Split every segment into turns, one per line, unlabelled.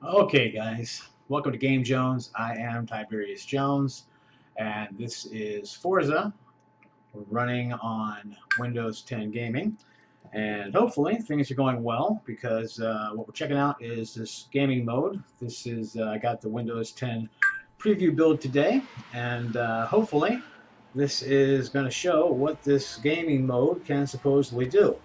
Okay, guys, welcome to GameJonez. I am Tiberius Jones, and this is Forza. We're running on Windows 10 Gaming, and hopefully things are going well because what we're checking out is this gaming mode. This is I got the Windows 10 preview build today, and hopefully this is going to show what this gaming mode can supposedly do.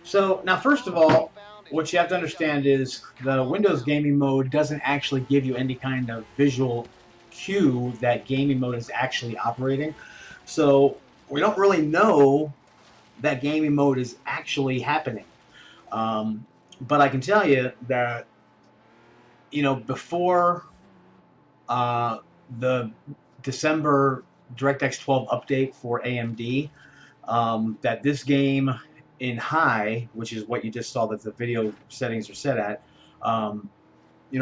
So now, first of all, what you have to understand is the Windows gaming mode doesn't actually give you any kind of visual cue that gaming mode is actually operating. So we don't really know that gaming mode is actually happening. But I can tell you that before uh, the December DirectX 12 update for AMD, that this game in high, which is what you just saw that the video settings are set at, um,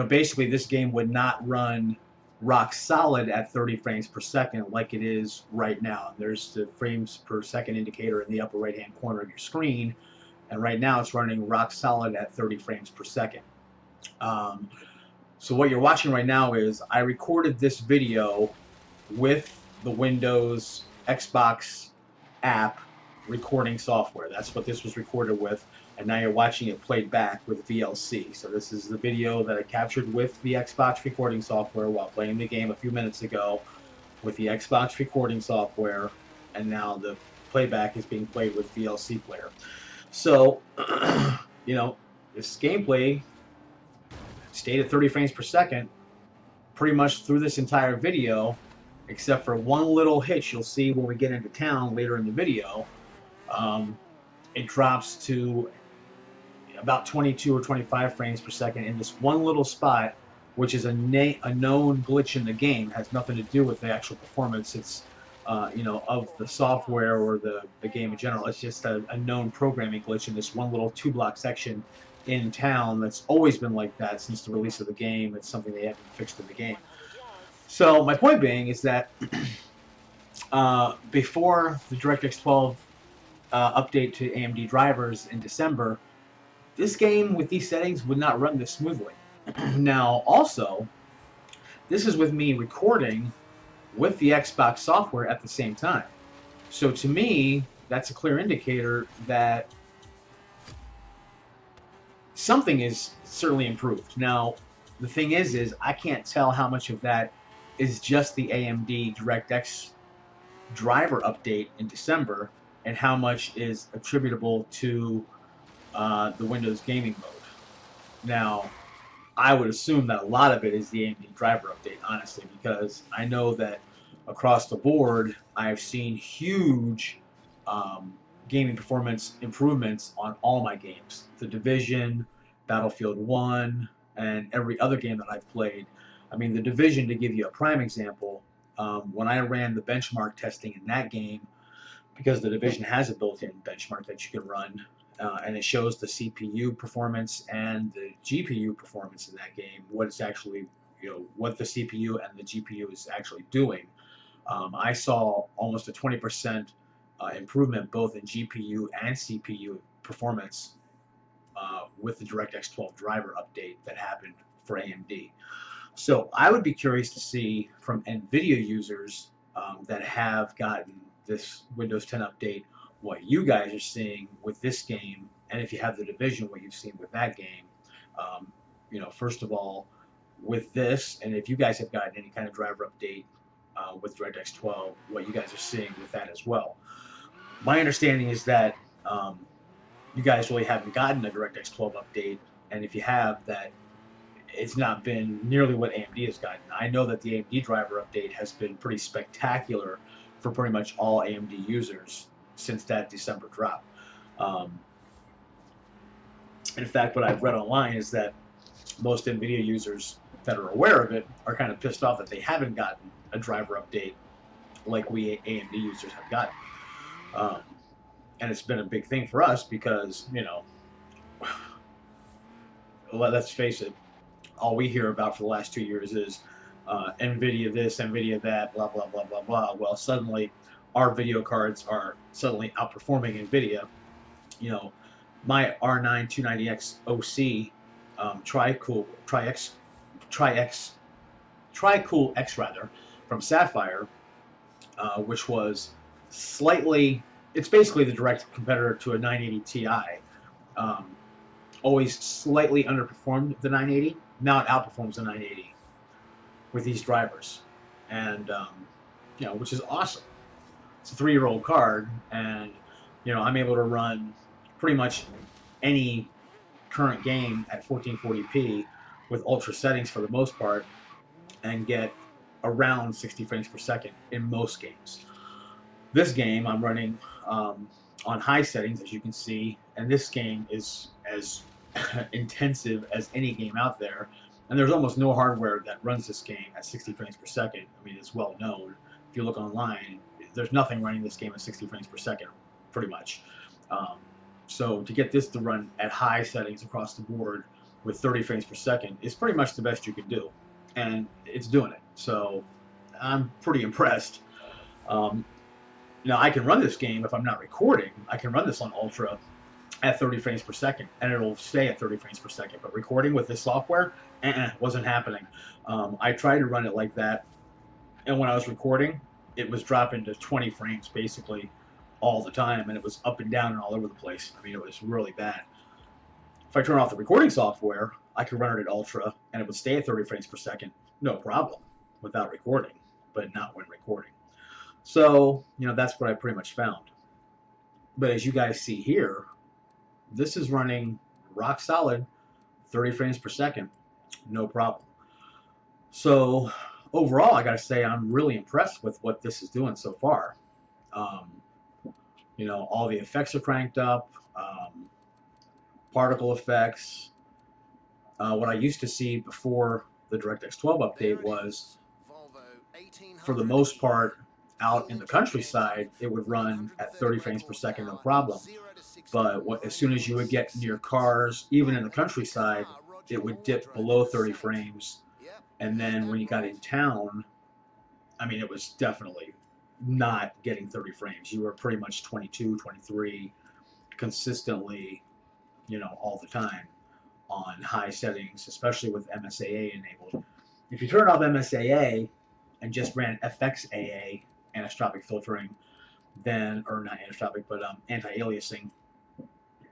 basically this game would not run rock solid at 30 frames per second like it is right now. There's the frames per second indicator in the upper right hand corner of your screen, and right now it's running rock solid at 30 frames per second. Um, so what you're watching right now is I recorded this video with the Windows Xbox app recording software. That's what this was recorded with, and now you're watching it played back with VLC. So this is the video that I captured with the Xbox recording software while playing the game a few minutes ago with the Xbox recording software, and now the playback is being played with VLC player. So, this gameplay stayed at 30 frames per second pretty much through this entire video, except for one little hitch you'll see when we get into town later in the video. Um, it drops to about 22 or 25 frames per second in this one little spot, which is a known glitch in the game. It has nothing to do with the actual performance. It's of the software or the game in general. It's just a known programming glitch in this one little two-block section in town that's always been like that since the release of the game. It's something they haven't fixed in the game. So my point being is that before the DirectX 12 update to AMD drivers in December, this game with these settings would not run this smoothly. Now, also, this is with me recording with the Xbox software at the same time. So to me, that's a clear indicator that something is certainly improved. Now, the thing is I can't tell how much of that is just the AMD DirectX driver update in December and how much is attributable to the Windows gaming mode. Now, I would assume that a lot of it is the AMD driver update, honestly, because I know that across the board, I've seen huge um, gaming performance improvements on all my games. The Division, Battlefield 1, and every other game that I've played. I mean, The Division, to give you a prime example, when I ran the benchmark testing in that game, because the Division has a built-in benchmark that you can run, and it shows the CPU performance and the GPU performance in that game, what it's actually, what the CPU and the GPU is actually doing. I saw almost a 20% improvement both in GPU and CPU performance with the DirectX 12 driver update that happened for AMD. So I would be curious to see from NVIDIA users that have gotten this Windows 10 update what you guys are seeing with this game, and if you have the Division, what you've seen with that game. Um, first of all, with this, and if you guys have gotten any kind of driver update with DirectX 12, what you guys are seeing with that as well. My understanding is that you guys really haven't gotten a DirectX 12 update, and if you have, that it's not been nearly what AMD has gotten. I know that the AMD driver update has been pretty spectacular for pretty much all AMD users since that December drop. Um, in fact, what I've read online is that most NVIDIA users that are aware of it are kind of pissed off that they haven't gotten a driver update like we AMD users have gotten. Um, and it's been a big thing for us because, let's face it, all we hear about for the last 2 years is NVIDIA this, NVIDIA that, blah, blah, blah, blah, blah. Well, suddenly our video cards are suddenly outperforming NVIDIA. You know, my R9 290X OC Tri-X Tri-Cool X rather, from Sapphire, which was slightly, it's basically the direct competitor to a 980 Ti. Um, Always slightly underperformed the 980. Now it outperforms the 980 with these drivers, and which is awesome. It's a 3-year-old card, and I'm able to run pretty much any current game at 1440p with ultra settings for the most part, and get around 60 frames per second in most games. This game I'm running on high settings, as you can see, and this game is as intensive as any game out there. And there's almost no hardware that runs this game at 60 frames per second. I mean, it's well known. If you look online, there's nothing running this game at 60 frames per second, pretty much. Um, so to get this to run at high settings across the board with 30 frames per second is pretty much the best you can do. And it's doing it. So I'm pretty impressed. Um, Now, I can run this game if I'm not recording. I can run this on Ultra at 30 frames per second, and it'll stay at 30 frames per second. But recording with this software, wasn't happening. I tried to run it like that, and when I was recording, it was dropping to 20 frames basically all the time, and it was up and down and all over the place. I mean, it was really bad. If I turn off the recording software, I could run it at Ultra, and it would stay at 30 frames per second, no problem, without recording, but not when recording. So, that's what I pretty much found. But as you guys see here, this is running rock solid 30 frames per second, no problem. So overall, I got to say I'm really impressed with what this is doing so far. All the effects are cranked up, particle effects. What I used to see before the DirectX 12 update was, for the most part, out in the countryside, it would run at 30 frames per second, no problem. But as soon as you would get near cars, even in the countryside, it would dip below 30 frames. And then when you got in town, I mean, it was definitely not getting 30 frames. You were pretty much 22, 23 consistently, all the time on high settings, especially with MSAA enabled. If you turn off MSAA and just ran FXAA, anisotropic filtering, then, or not anisotropic, but anti-aliasing,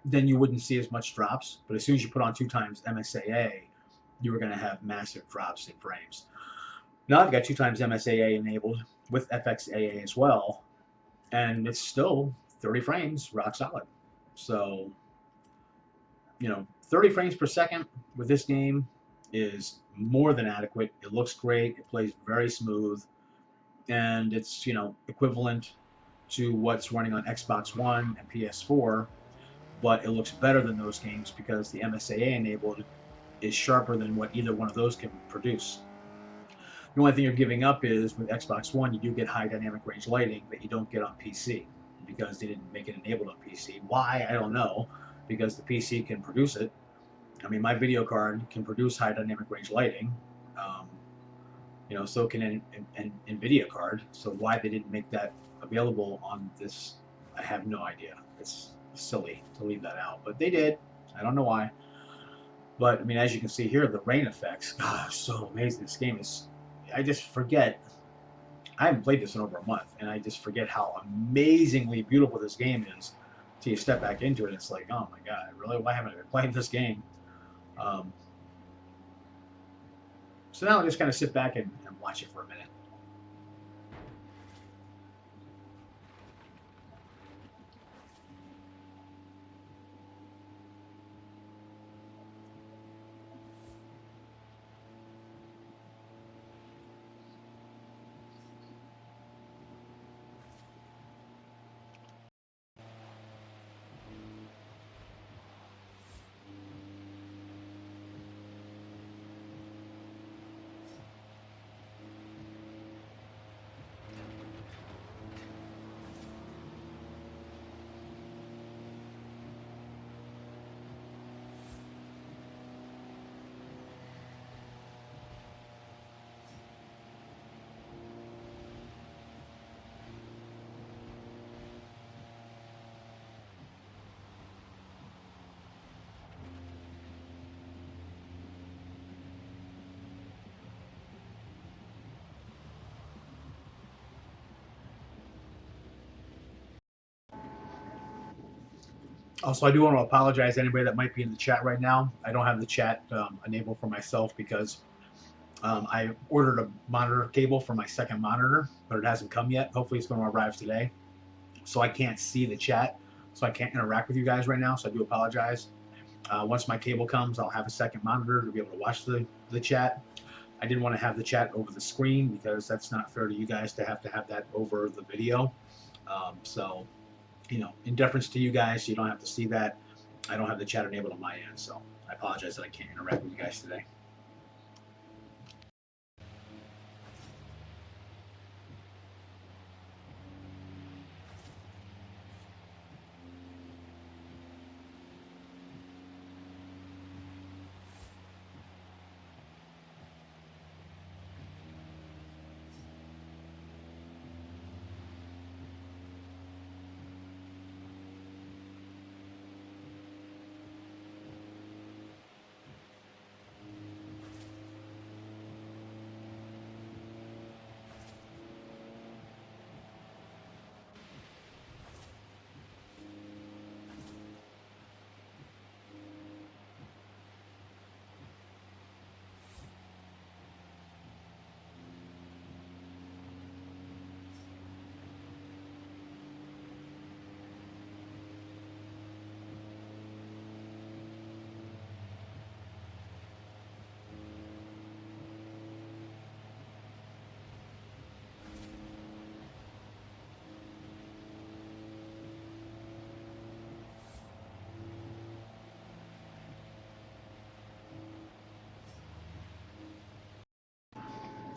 then you wouldn't see as much drops. But as soon as you put on 2 times MSAA, you were going to have massive drops in frames. Now I've got 2 times MSAA enabled with FXAA as well, and it's still 30 frames, rock solid. So, 30 frames per second with this game is more than adequate. It looks great. It plays very smooth, and it's, equivalent to what's running on Xbox One and PS4, but it looks better than those games because the MSAA enabled is sharper than what either one of those can produce. The only thing you're giving up is with Xbox One, you do get high dynamic range lighting that you don't get on PC because they didn't make it enabled on PC. Why? I don't know, because the PC can produce it. I mean, my video card can produce high dynamic range lighting. So can an NVIDIA card. So why they didn't make that available on this, I have no idea. It's silly to leave that out, but they did. I don't know why. But I mean, as you can see here, the rain effects, God, so amazing. This game is, I just forget. I haven't played this in over a month, and I just forget how amazingly beautiful this game is. Till you step back into it, it's like, oh my God, really? Why haven't I been playing this game? So now I'll just kind of sit back and watch it for a minute. Also, I do want to apologize to anybody that might be in the chat right now. I don't have the chat enabled for myself because I ordered a monitor cable for my second monitor, but it hasn't come yet. Hopefully, it's going to arrive today. So I can't see the chat, so I can't interact with you guys right now. So I do apologize. Once my cable comes, I'll have a second monitor to be able to watch the chat. I didn't want to have the chat over the screen because that's not fair to you guys to have that over the video. So, you know, in deference to you guys, you don't have to see that. I don't have the chat enabled on my end, so I apologize that I can't interact with you guys today.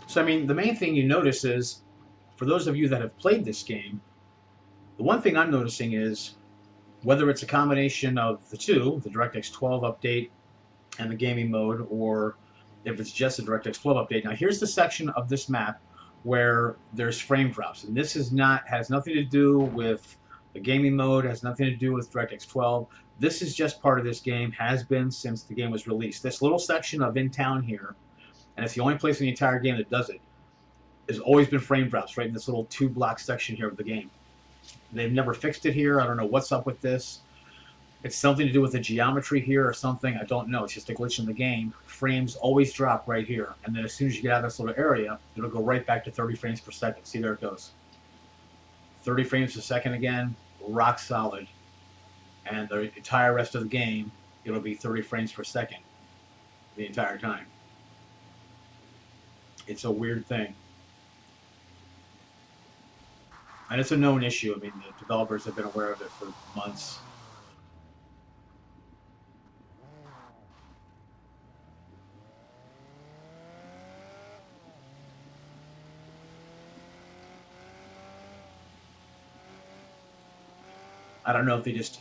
So, I mean, the main thing you notice is, for those of you that have played this game, the one thing I'm noticing is whether it's a combination of the two, the DirectX 12 update and the gaming mode, or if it's just a DirectX 12 update. Now, here's the section of this map where there's frame drops, and this has nothing to do with the gaming mode, has nothing to do with DirectX 12. This is just part of this game, has been since the game was released. This little section of in town here, and it's the only place in the entire game that does it, has always been frame drops, right in this little 2-block section here of the game. They've never fixed it here. I don't know what's up with this. It's something to do with the geometry here or something. I don't know. It's just a glitch in the game. Frames always drop right here. And then as soon as you get out of this little area, it'll go right back to 30 frames per second. See, there it goes. 30 frames per second again, rock solid. And the entire rest of the game, it'll be 30 frames per second the entire time. It's a weird thing. And it's a known issue. I mean, the developers have been aware of it for months. I don't know if they just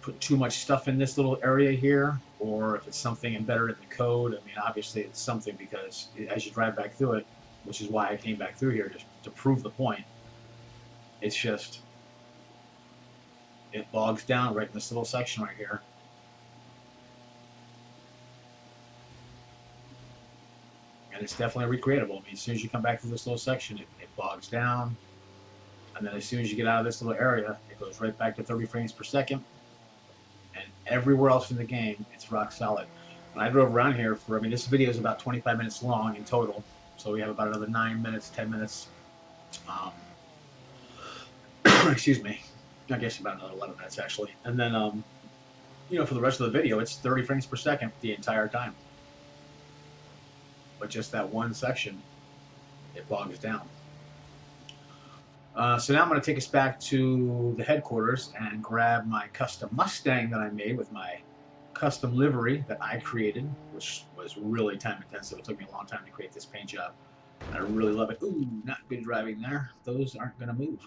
put too much stuff in this little area here, or if it's something embedded in the code. I mean, obviously it's something, because as you drive back through it, which is why I came back through here, just to prove the point, it's just, it bogs down right in this little section right here. And it's definitely recreatable. I mean, as soon as you come back through this little section, it bogs down. And then as soon as you get out of this little area, it goes right back to 30 frames per second. And everywhere else in the game, it's rock solid. When I drove around here for, I mean, this video is about 25 minutes long in total. So we have about another 9 minutes, 10 minutes. Excuse me. I guess about another 11 minutes, actually. And then, you know, for the rest of the video, it's 30 frames per second the entire time. But just that one section, it bogs down. So now I'm going to take us back to the headquarters and grab my custom Mustang that I made with my custom livery that I created, which was really time intensive. It took me a long time to create this paint job. I really love it. Ooh, not good driving there. Those aren't going to move.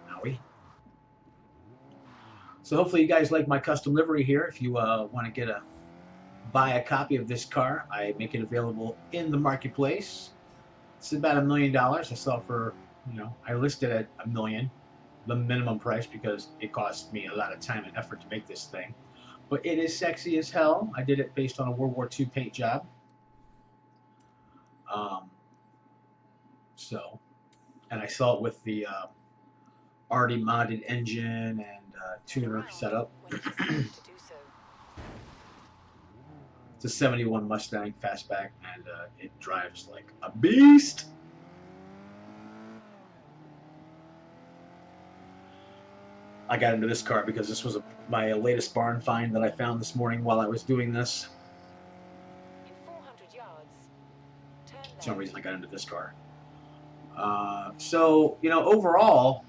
Owie. So hopefully you guys like my custom livery here. If you want to buy a copy of this car, I make it available in the marketplace. It's about $1 million. I sell it for, you know, I listed at $1 million, the minimum price, because it cost me a lot of time and effort to make this thing. But it is sexy as hell. I did it based on a World War II paint job. And I saw it with the already modded engine and tuner setup. It's a 71 Mustang fastback, and it drives like a beast. I got into this car because this was my latest barn find that I found this morning while I was doing this.
In 400 yards,
That's the only reason I got into this car. So, you know, overall,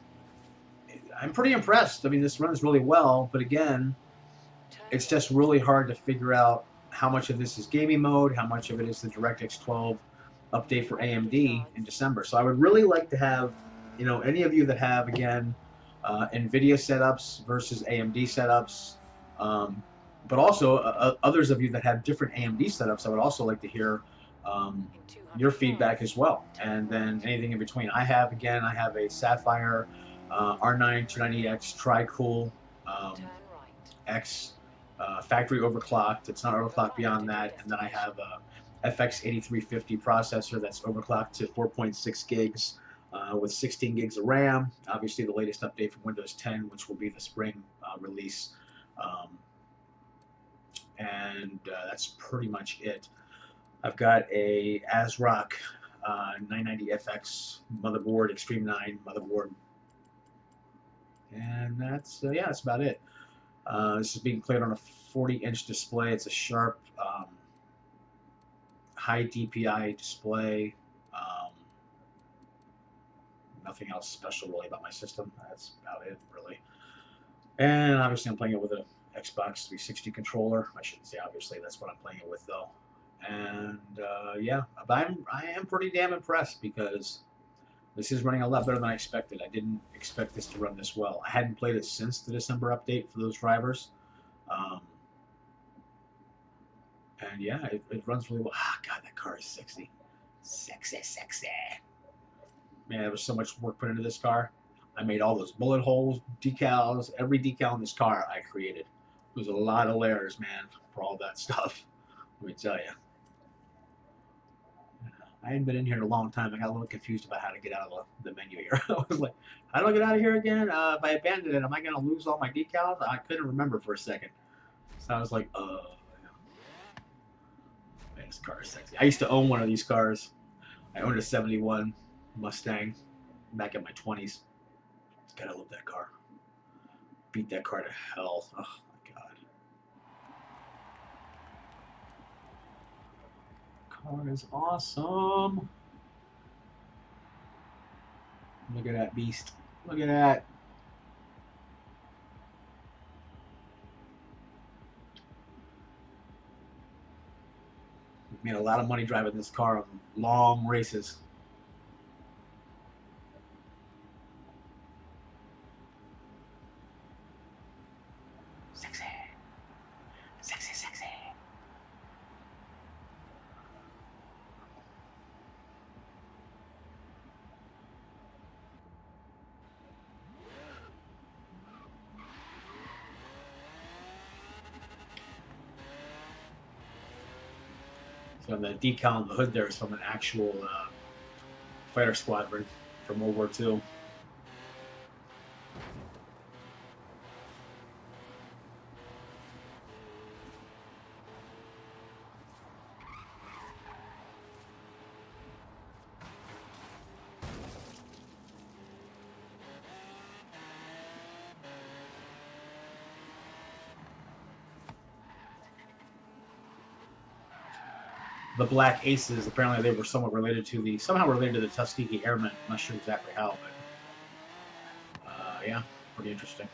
I'm pretty impressed. I mean, this runs really well, but again, it's just really hard to figure out how much of this is gaming mode, how much of it is the DirectX 12 update for AMD in December. So I would really like to have, you know, any of you that have, again, NVIDIA setups versus AMD setups, but also others of you that have different AMD setups, I would also like to hear your feedback as well. And then anything in between. I have a Sapphire R9 290X Tri-Cool X factory overclocked. It's not overclocked beyond that. And then I have a FX8350 processor that's overclocked to 4.6 gigs with 16 gigs of RAM. Obviously, the latest update from Windows 10, which will be the spring release. And that's pretty much it. I've got a ASRock 990FX motherboard, Extreme 9 motherboard. And that's, yeah, that's about it. This is being played on a 40-inch display. It's a sharp, high DPI display. Nothing else special really about my system. That's about it, really. And obviously I'm playing it with an Xbox 360 controller. I shouldn't say obviously, that's what I'm playing it with though. And yeah, but I am pretty damn impressed because this is running a lot better than I expected. I didn't expect this to run this well. I hadn't played it since the December update for those drivers. And yeah, it runs really well. Ah, God, that car is sexy. Sexy, sexy. Man, there was so much work put into this car. I made all those bullet holes, decals, every decal in this car I created. It was a lot of layers, man, for all that stuff. Let me tell you. I hadn't been in here in a long time. I got a little confused about how to get out of the menu here. I was like, how do I get out of here again? If I abandon it, am I going to lose all my decals? I couldn't remember for a second. So I was like, Man, this car is sexy. I used to own one of these cars. I owned a 71 Mustang back in my 20s. God, I love that car. Beat that car to hell. Oh, my God. Car is awesome. Look at that beast. Look at that. We've made a lot of money driving this car on long races. Sexy. Sexy, sexy. So the decal on the hood there is from an actual fighter squadron from World War II. The Black Aces, apparently they were somehow related to the Tuskegee Airmen. I'm not sure exactly how, but yeah, pretty interesting.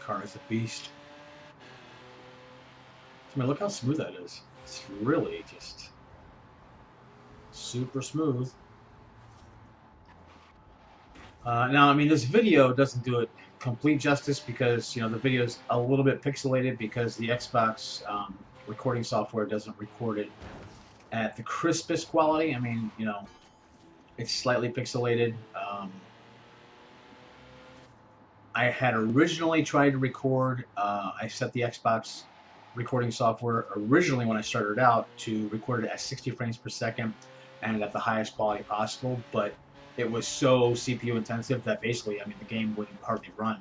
Car is a beast. I mean, look how smooth that is. It's really just super smooth. Now, I mean, this video doesn't do it complete justice because the video is a little bit pixelated because the Xbox recording software doesn't record it at the crispest quality. I mean, it's slightly pixelated. I had originally tried to record. I set the Xbox recording software originally when I started out to record it at 60 frames per second and at the highest quality possible, but it was so CPU intensive that basically, I mean, the game wouldn't hardly run.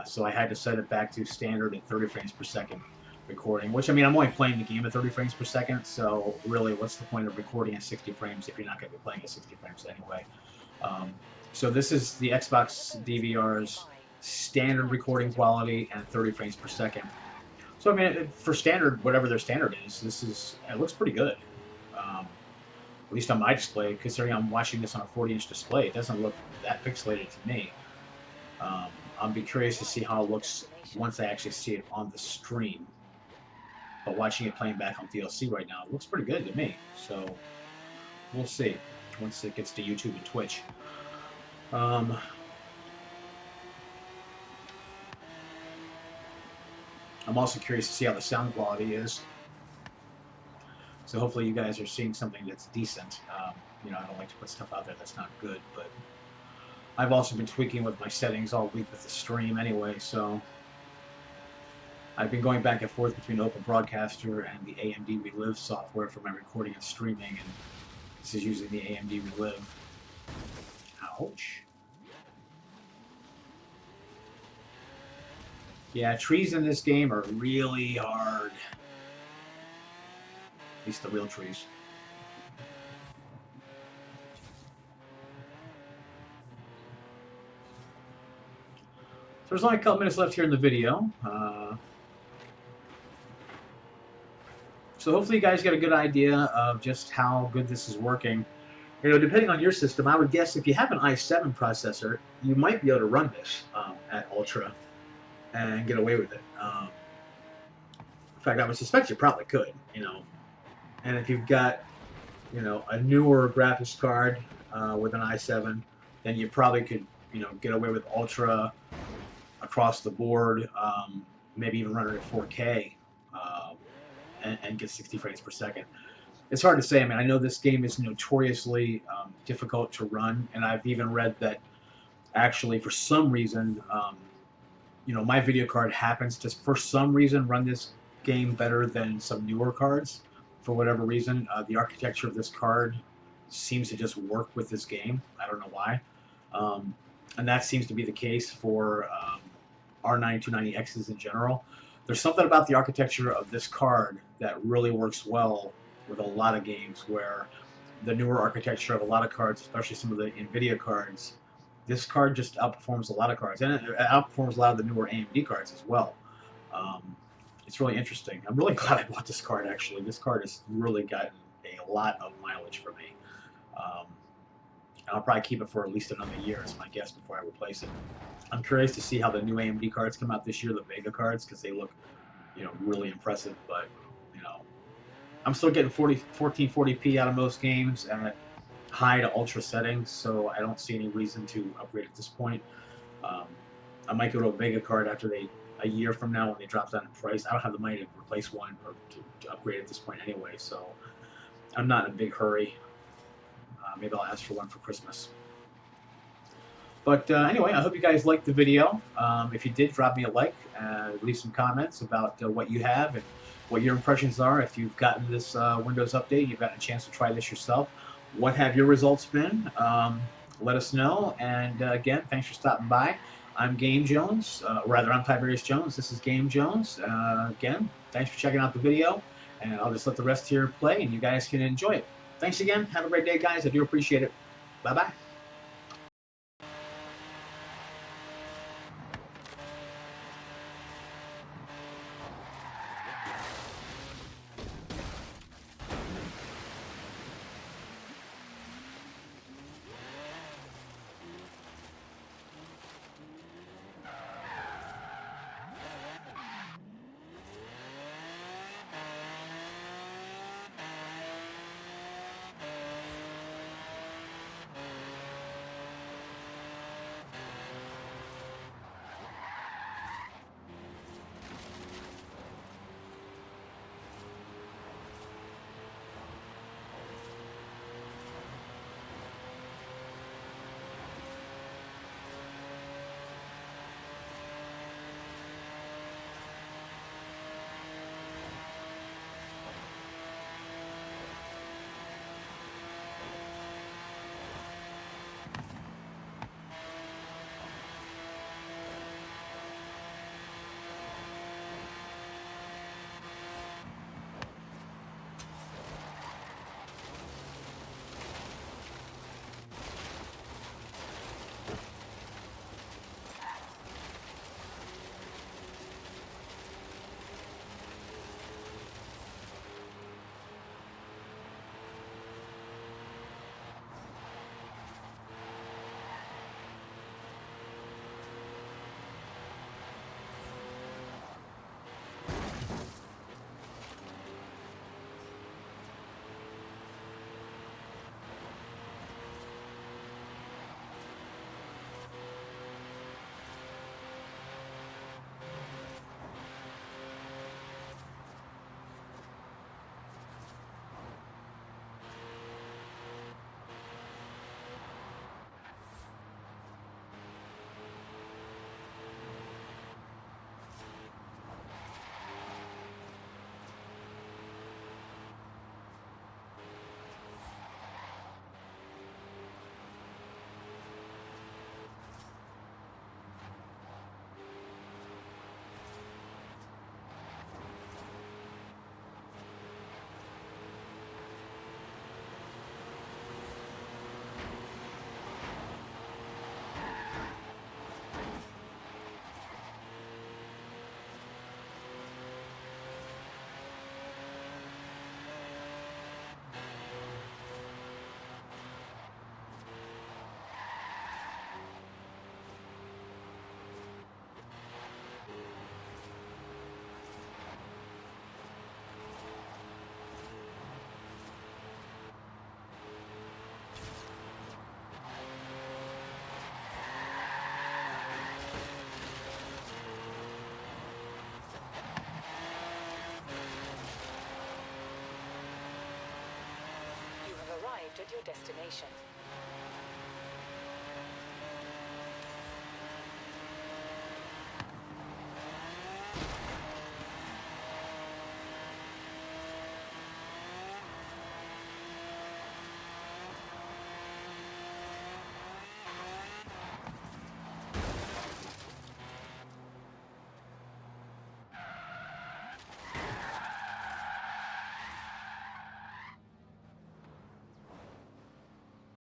So I had to set it back to standard at 30 frames per second recording, which, I mean, I'm only playing the game at 30 frames per second, so really, what's the point of recording at 60 frames if you're not going to be playing at 60 frames anyway? Um, so this is the Xbox DVR's standard recording quality and 30 frames per second. So I mean, for standard, whatever their standard is, it looks pretty good. At least on my display, considering I'm watching this on a 40-inch display, it doesn't look that pixelated to me. I'll be curious to see how it looks once I actually see it on the stream. But watching it playing back on DLC right now, it looks pretty good to me. So we'll see once it gets to YouTube and Twitch. I'm also curious to see how the sound quality is. So hopefully you guys are seeing something that's decent. I don't like to put stuff out there that's not good, but I've also been tweaking with my settings all week with the stream anyway, so I've been going back and forth between Open Broadcaster and the AMD Relive software for my recording and streaming, and this is using the AMD Relive. Ouch. Yeah, trees in this game are really hard. At least the real trees. So there's only a couple minutes left here in the video. So hopefully you guys get a good idea of just how good this is working. Depending on your system, I would guess if you have an i7 processor, you might be able to run this at Ultra and get away with it. In fact, I would suspect you probably could, And if you've got, a newer graphics card with an i7, then you probably could, get away with Ultra across the board, maybe even run it at 4K and get 60 frames per second. It's hard to say. I mean, I know this game is notoriously difficult to run, and I've even read that actually, for some reason, my video card happens to, for some reason, run this game better than some newer cards. For whatever reason, the architecture of this card seems to just work with this game. I don't know why. And that seems to be the case for R9 290Xs in general. There's something about the architecture of this card that really works well with a lot of games, where the newer architecture of a lot of cards, especially some of the NVIDIA cards, this card just outperforms a lot of cards, and it outperforms a lot of the newer AMD cards as well. It's really interesting. I'm really glad I bought this card, actually. This card has really gotten a lot of mileage for me. I'll probably keep it for at least another year, is my guess, before I replace it. I'm curious to see how the new AMD cards come out this year, the Vega cards, because they look, really impressive. But, I'm still getting 1440p out of most games at high to ultra settings, so I don't see any reason to upgrade at this point. I might go to a Vega card after a year from now when they drop down in price. I don't have the money to replace one or to upgrade at this point anyway, so I'm not in a big hurry. Maybe I'll ask for one for Christmas. But anyway, I hope you guys liked the video. If you did, drop me a like, leave some comments about what you have and what your impressions are. If you've gotten this Windows update, you've gotten a chance to try this yourself, what have your results been? Let us know. And again, thanks for stopping by. I'm GameJonez, I'm Tiberius Jones. This is GameJonez. Again, thanks for checking out the video, and I'll just let the rest here play, and you guys can enjoy it. Thanks again. Have a great day, guys. I do appreciate it. Bye-bye.
arrived at your destination.